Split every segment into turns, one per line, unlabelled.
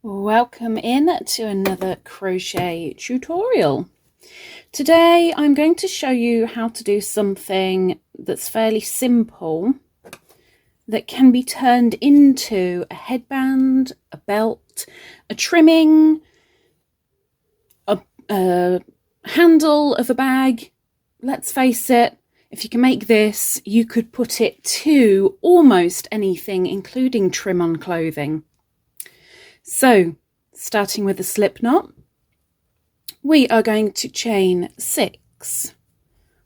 Welcome in to another crochet tutorial. Today I'm going to show you how to do something that's fairly simple that can be turned into a headband, a belt, a trimming, a handle of a bag. Let's face it, if you can make this, you could put it to almost anything, including trim on clothing. So, starting with a slip knot, we are going to chain 6.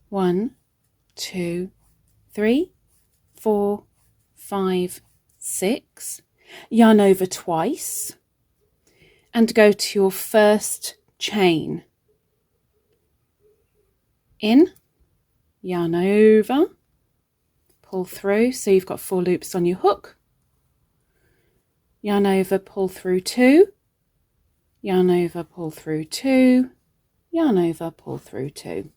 1, 2, 3, 4, 5, 6. Yarn over twice and go to your first chain. In, yarn over, pull through, so you've got 4 loops on your hook. Yarn over, pull through 2, yarn over, pull through 2, yarn over, pull through 2.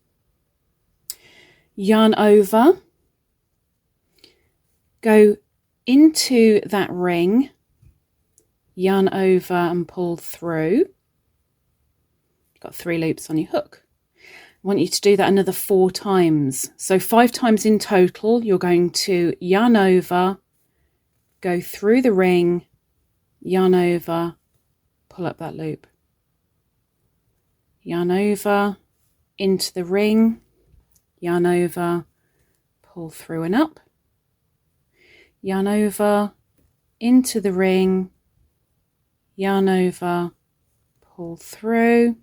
Yarn over, go into that ring, yarn over and pull through. Got 3 loops on your hook. I want you to do that another 4 times. So 5 times in total. You're going to yarn over, go through the ring, yarn over, pull up that loop. Yarn over, into the ring, yarn over, pull through and up. Yarn over, into the ring, yarn over, pull through.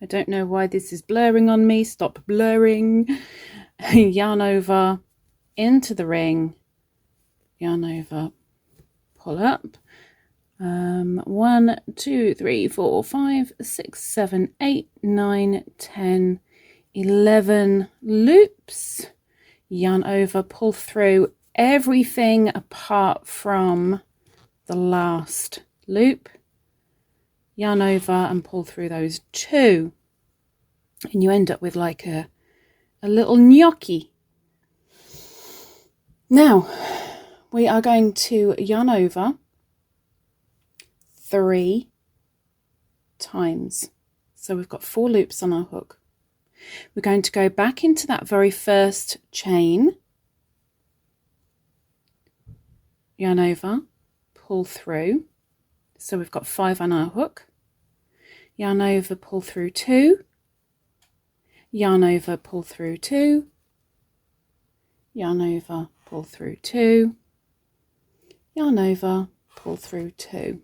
I don't know why this is blurring on me. Stop blurring. Yarn over, into the ring, yarn over, pull up. 1, 2, 3, 4, 5, 6, 7, 8, 9, 10, 11 loops. Yarn over, pull through everything apart from the last loop. Yarn over and pull through those 2. And you end up with like a little gnocchi. Now, we are going to yarn over 3 times. So we've got 4 loops on our hook. We're going to go back into that very first chain, yarn over, pull through. So we've got 5 on our hook. Yarn over, pull through 2. Yarn over, pull through 2. Yarn over, pull through 2. Yarn over, pull through 2.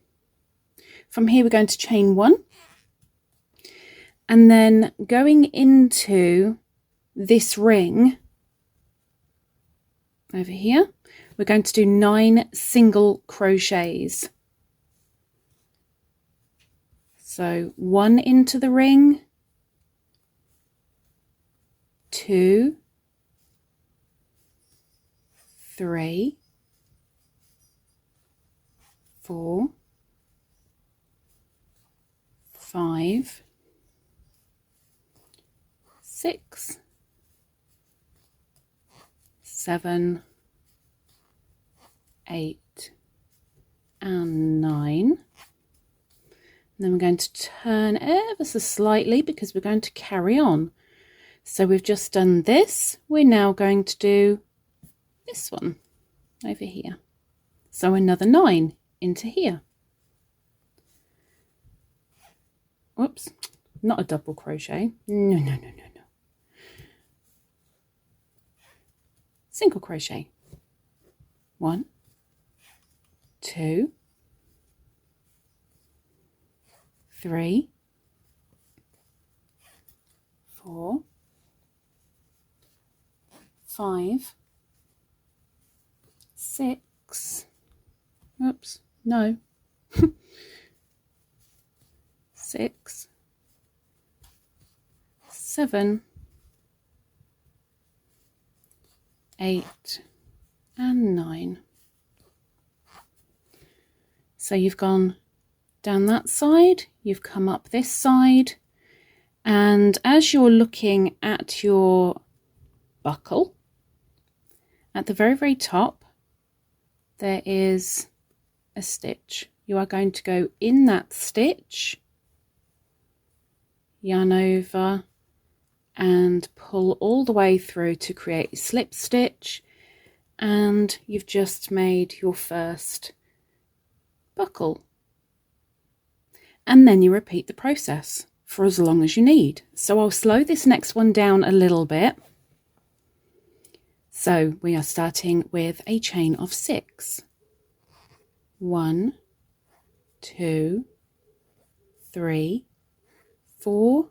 From here we're going to chain 1, and then going into this ring over here, we're going to do 9 single crochets. So 1 into the ring, 2, 3, 4, 5, 6, 7, 8, and 9. And then we're going to turn ever so slightly because we're going to carry on. So we've just done this. We're now going to do this one over here. So another 9 into here. Whoops, not a double crochet. No. Single crochet. 1, 2, 3, 4, 5, 6. Oops, no. 6, 7, 8, and 9. So you've gone down that side, you've come up this side, and as you're looking at your buckle, at the very top there is a stitch you are going to go in that stitch, yarn over and pull all the way through to create a slip stitch, and you've just made your first buckle. And then you repeat the process for as long as you need. So I'll slow this next one down a little bit. So we are starting with a chain of 6. 1, 2, 3, 4,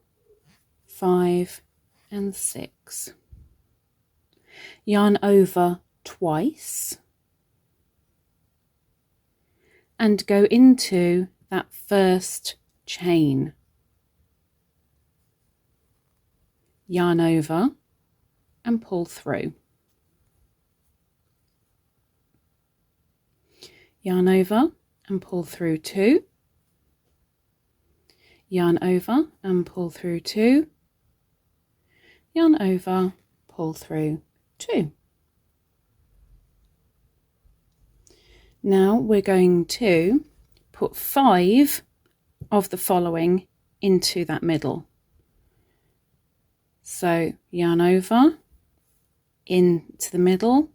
5 and 6. Yarn over twice and go into that first chain. Yarn over and pull through. Yarn over and pull through 2. Yarn over and pull through 2. Yarn over, pull through 2. Now we're going to put 5 of the following into that middle. So yarn over, into the middle,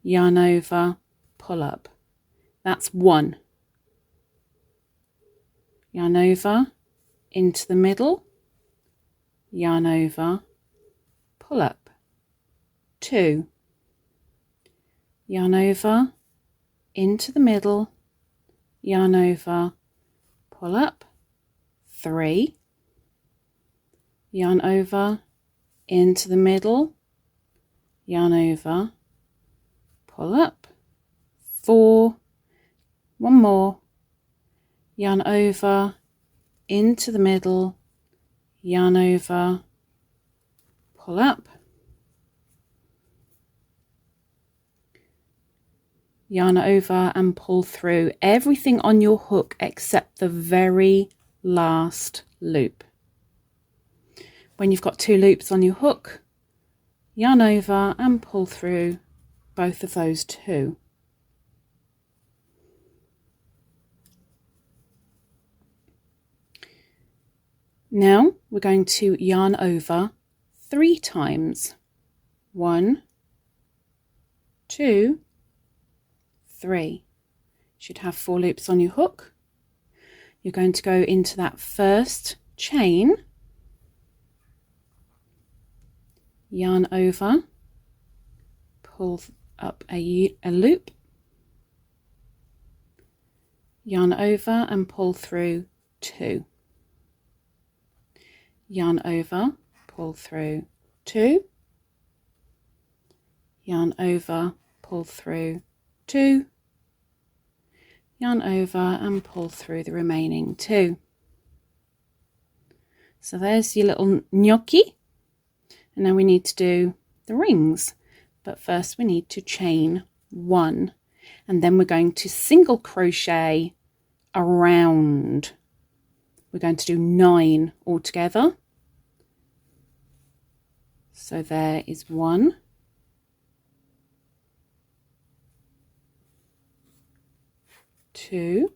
yarn over, pull up. That's 1. Yarn over, into the middle, yarn over, pull up. 2. Yarn over, into the middle, yarn over, pull up. 3. Yarn over, into the middle, yarn over, pull up. 4. One more, yarn over, into the middle, yarn over, pull up. Yarn over and pull through everything on your hook except the very last loop. When you've got 2 loops on your hook, yarn over and pull through both of those 2. Now we're going to yarn over 3 times. 1, 2, 3. Should have 4 loops on your hook. You're going to go into that first chain, yarn over, pull up a loop, yarn over and pull through 2. Yarn over, pull through 2, yarn over, pull through 2, yarn over and pull through the remaining 2. So there's your little gnocchi, and now we need to do the rings, but first we need to chain 1, and then we're going to single crochet around. We're going to do 9 altogether. So there is 1, 2,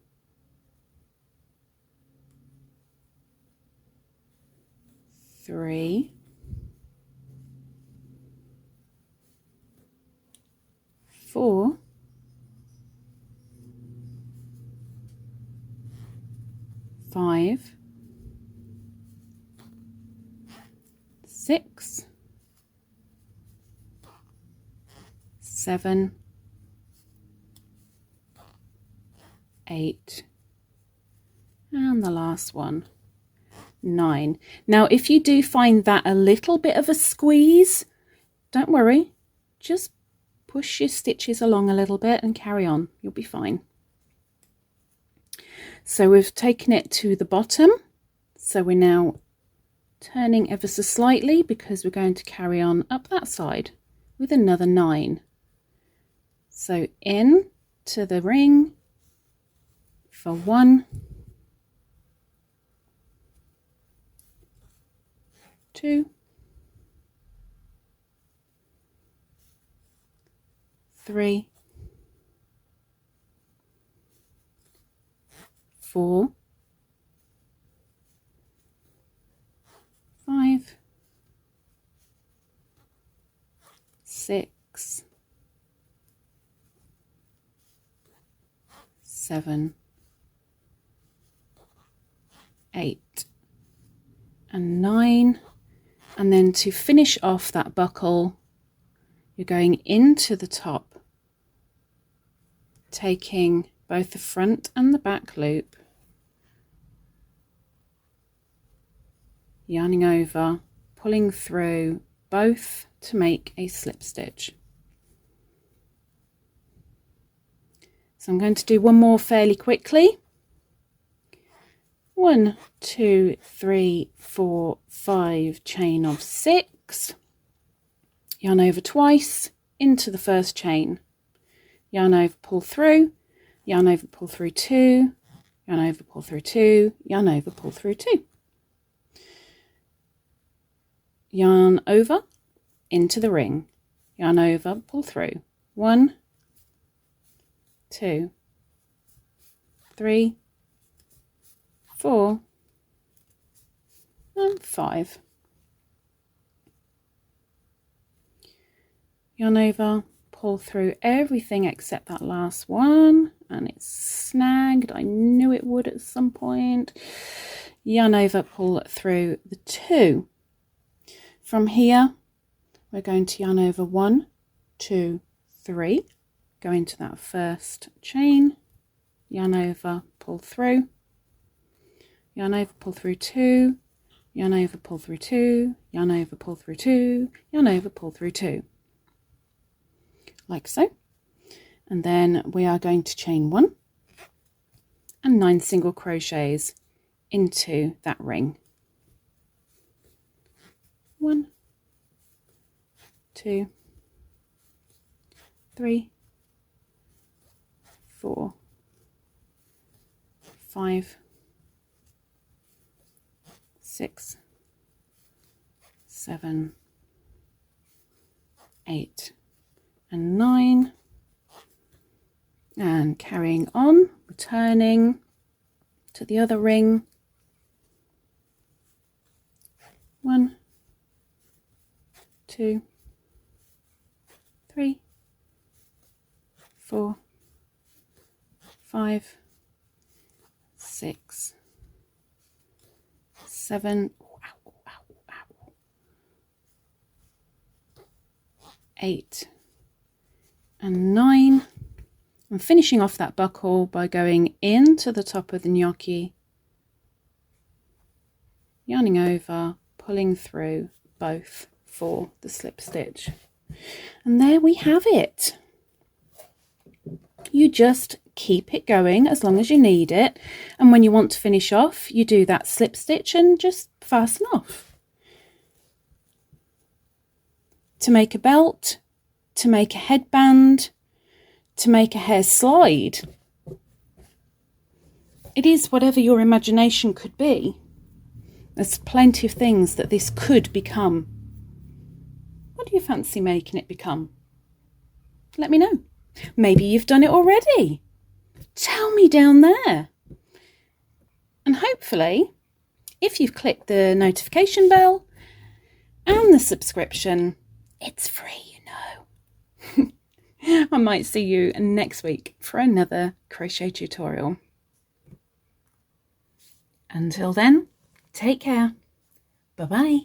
3, 4, 5, 6, 7, 8, and the last one, 9. Now if you do find that a little bit of a squeeze, don't worry, just push your stitches along a little bit and carry on, you'll be fine. So we've taken it to the bottom, so we're now turning ever so slightly because we're going to carry on up that side with another 9. So in to the ring for 1, 2, 3, 4, 5, 6, 7, 8 and 9. And then to finish off that buckle, you're going into the top, taking both the front and the back loop, yarning over, pulling through both to make a slip stitch. So I'm going to do one more fairly quickly. 1, 2, 3, 4, 5, chain of 6, yarn over twice into the first chain, yarn over, pull through, yarn over, pull through 2, yarn over, pull through 2, yarn over, pull through 2, yarn over into the ring, yarn over, pull through 1, 2, 3, 4 and 5. Yarn over, pull through everything except that last one, and it's snagged. I knew it would at some point. Yarn over, pull through the 2. From here, we're going to yarn over 1, 2, 3, go into that first chain, yarn over, pull through, yarn over, pull through 2, yarn over, pull through 2, yarn over, pull through 2, yarn over, pull through 2, like so. And then we are going to chain 1 and 9 single crochets into that ring. 1, 2, 3, 4, 5, 6, 7, 8 and 9, and carrying on, returning to the other ring. 1, 2, 3, 4, 5, 6, 7, 8 and 9. I'm finishing off that buckle by going into the top of the gnocchi, yarning over, pulling through both for the slip stitch. And there we have it. You just keep it going as long as you need it, and when you want to finish off, you do that slip stitch and just fasten off. To make a belt, to make a headband, to make a hair slide, it is whatever your imagination could be. There's plenty of things that this could become. What do you fancy making it become? Let me know. Maybe you've done it already. Tell me down there. And hopefully, if you've clicked the notification bell and the subscription, it's free, you know. I might see you next week for another crochet tutorial. Until then, take care. Bye-bye.